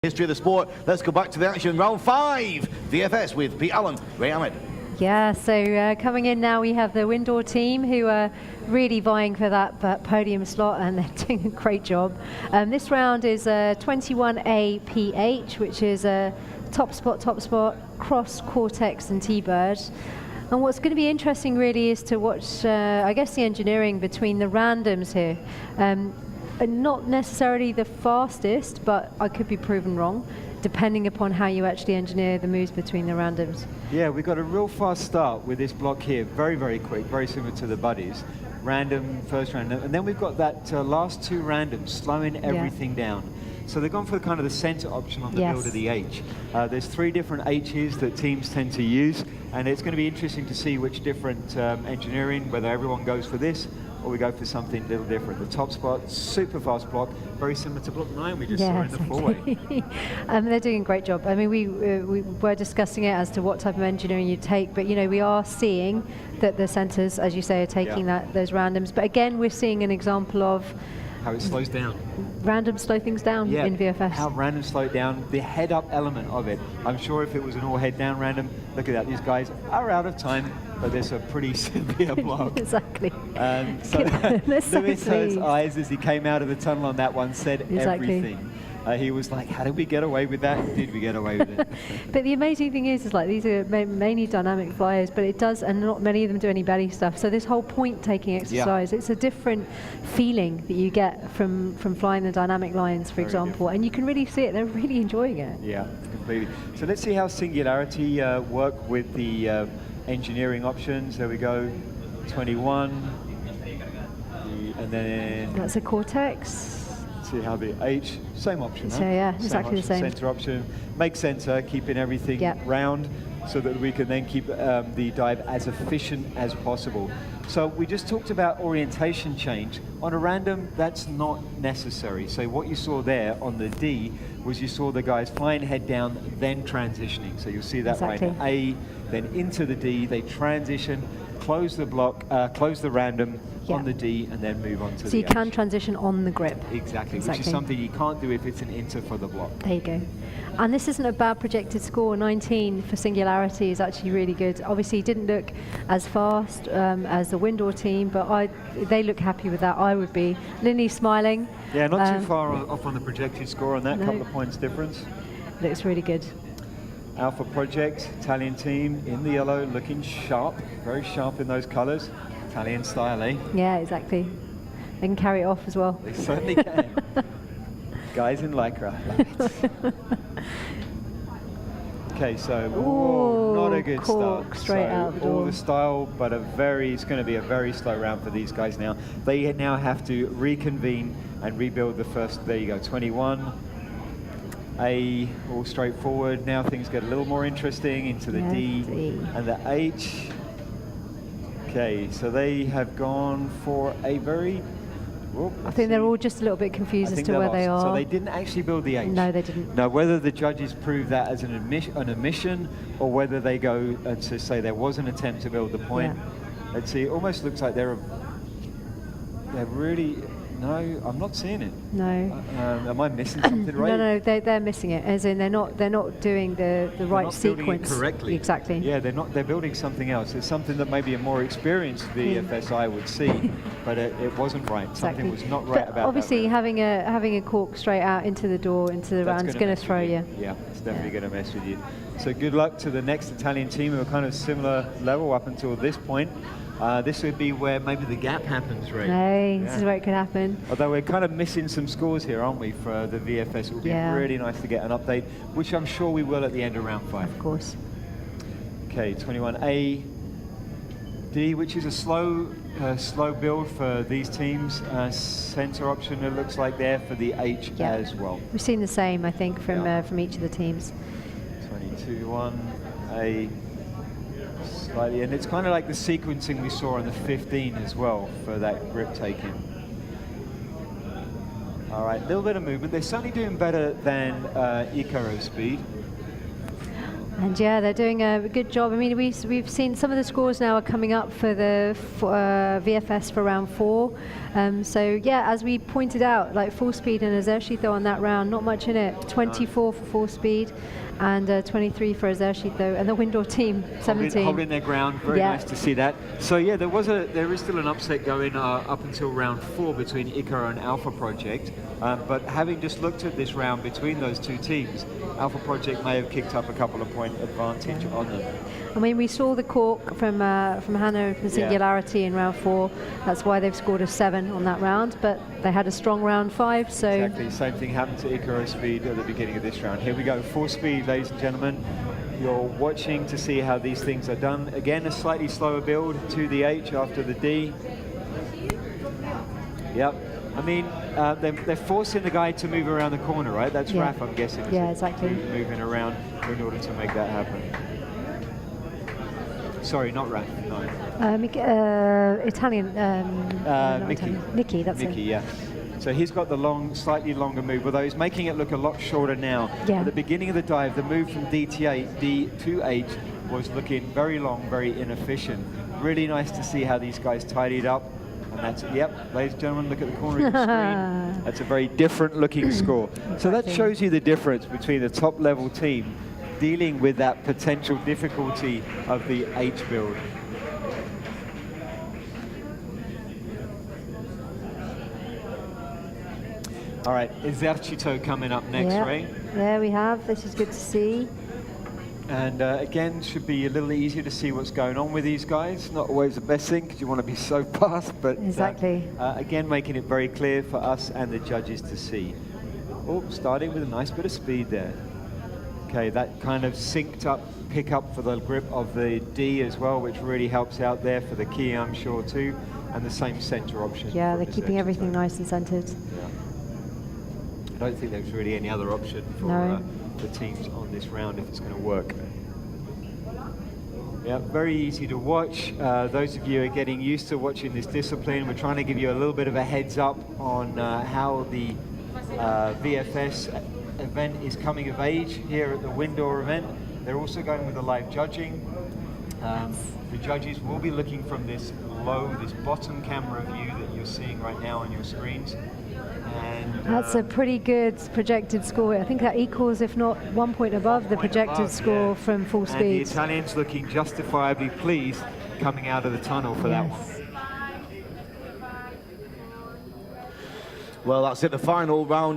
History of the sport. Let's go back to the action. Round 5, VFS with Pete Allen, Ray Ahmed. Yeah, so coming in now we have the Windoor team who are really vying for that podium slot, and they're doing a great job. This round is 21A PH, which is a top spot, cross, Cortex and T-Bird. And what's going to be interesting really is to watch, I guess, the engineering between the randoms here. Not necessarily the fastest, but I could be proven wrong, depending upon how you actually engineer the moves between the randoms. Yeah, we got a real fast start with this block here, very, very quick, very similar to the buddies. Random, first random, and then we've got that last two randoms slowing everything down. So they've gone for kind of the center option on the build of the H. There's 3 different H's that teams tend to use, and it's going to be interesting to see which different engineering, whether everyone goes for this or we go for something a little different. The top spot, super fast block, very similar to block 9 we just saw in the four-way. They're doing a great job. I mean, we were discussing it as to what type of engineering you take, but you know, we are seeing that the centers, as you say, are taking those randoms. But again, we're seeing an example of how it slows down. Random slow things down in VFS. How random slow down, the head up element of it. I'm sure if it was an all head down random, look at that, these guys are out of time, but there's a pretty severe block. Exactly. And so Lewis's eyes as he came out of the tunnel on that one said everything. He was like, how did we get away with that? Did we get away with it? But the amazing thing is like these are mainly dynamic flyers, but it does, and not many of them do any belly stuff. So this whole point taking exercise, it's a different feeling that you get from flying the dynamic lines, for example, and you can really see it. They're really enjoying it. Yeah, completely. So let's see how Singularity work with the engineering options. There we go, 21, and then that's a Cortex. See how the H, same option, so yeah, exactly the same. Center option, make center, keeping everything round so that we can then keep the dive as efficient as possible. So we just talked about orientation change. On a random, that's not necessary. So what you saw there on the D was you saw the guys flying head down, then transitioning. So you'll see that right A, then into the D, they transition, close the block, close the random on the D, and then move on to the So you can transition on the grip. Exactly, which is something you can't do if it's an inter for the block. There you go. And this isn't a bad projected score. 19 for Singularity is actually really good. Obviously, it didn't look as fast as the Windoor team, but they look happy with that. I would be. Linley's smiling. Yeah, not too far off on the projected score on that, couple of points difference. Looks really good. Alpha Project, Italian team in the yellow, looking sharp, very sharp in those colors. Italian style, eh? Yeah, exactly. They can carry it off as well. They certainly can. Guys in Lycra. Okay, so not a good start. Straight out the door. All the style, but it's going to be a very slow round for these guys now. They now have to reconvene and rebuild the first, there you go, 21. A, all straightforward. Now things get a little more interesting into the D and the H. Okay, so they have gone for a very... I think they're all just a little bit confused as to where they are. So they didn't actually build the H. No, they didn't. Now, whether the judges prove that as an omission, or whether they go to say there was an attempt to build the point. Let's see, it almost looks like they're really... No, I'm not seeing it. No. Am I missing something right? No, they're missing it. As in, they're not doing the right sequence correctly. Exactly. Yeah, they're building something else. It's something that maybe a more experienced VFSI would see, but it wasn't right. Something was not right about that. Obviously, having a cork straight out into the door, into the round, is going to throw you. Yeah, it's definitely going to mess with you. So good luck to the next Italian team who are kind of similar level up until this point. This would be where maybe the gap happens, right? Hey, this is where it could happen. Although we're kind of missing some scores here, aren't we, for the VFS? It would be really nice to get an update, which I'm sure we will at the end of round 5. Of course. Okay, 21A, D, which is a slow build for these teams. Center option, it looks like there for the H as well. We've seen the same, I think, from each of the teams. 22-1A. Slightly, and it's kind of like the sequencing we saw on the 15 as well for that grip taking. All right, a little bit of movement. They're certainly doing better than Icaro speed. And yeah, they're doing a good job. I mean, we've seen some of the scores now are coming up for the VFS for round 4. So yeah, as we pointed out, like full speed and Azershito on that round, not much in it. 24 for full speed and 23 for Azershito, and the Windoor team 17. Holding their ground, very nice to see that. So yeah, there is still an upset going up until round 4 between Icaro and Alpha Project. But having just looked at this round between those two teams, Alpha Project may have kicked up a couple of point advantage on them. I mean, we saw the cork from Hannah for Singularity in round 4. That's why they've scored a 7 on that round, but they had a strong round 5. So exactly, same thing happened to Icaro Speed at the beginning of this round. Here we go, full speed, ladies and gentlemen. You're watching to see how these things are done. Again, a slightly slower build to the H after the D. Yep. I mean, they're forcing the guy to move around the corner, right? That's Raf, I'm guessing. Yeah, exactly. Moving around in order to make that happen. Sorry, not Raf, no. Italian. Mickey. Mickey, that's Mickey, it. yeah. So he's got the slightly longer move, although he's making it look a lot shorter now. Yeah. At the beginning of the dive, the move from D to H was looking very long, very inefficient. Really nice to see how these guys tidied up. And that's it. Yep, ladies and gentlemen, look at the corner of the screen. That's a very different looking score. So that shows you the difference between the top level team dealing with that potential difficulty of the H build. All right, Esercito coming up next, Ray. Yeah, we have. This is good to see. And again, should be a little easier to see what's going on with these guys. Not always the best thing because you want to be so fast, but exactly. Again, making it very clear for us and the judges to see. Oh, starting with a nice bit of speed there. Okay, that kind of synced up pickup for the grip of the D as well, which really helps out there for the key, I'm sure, too. And the same center option. Yeah, they're keeping everything nice and centered. Yeah. I don't think there's really any other option for the teams on this round if it's going to work. Yeah, very easy to watch. Those of you who are getting used to watching this discipline, we're trying to give you a little bit of a heads up on how the VFS event is coming of age here at the Windoor event. They're also going with the live judging. The judges will be looking from this bottom camera view that you're seeing right now on your screens. And that's a pretty good projected score. I think that equals, if not 1 point above, the projected score from full speed. And the Italians looking justifiably pleased coming out of the tunnel for that one. Well, that's it, the final round.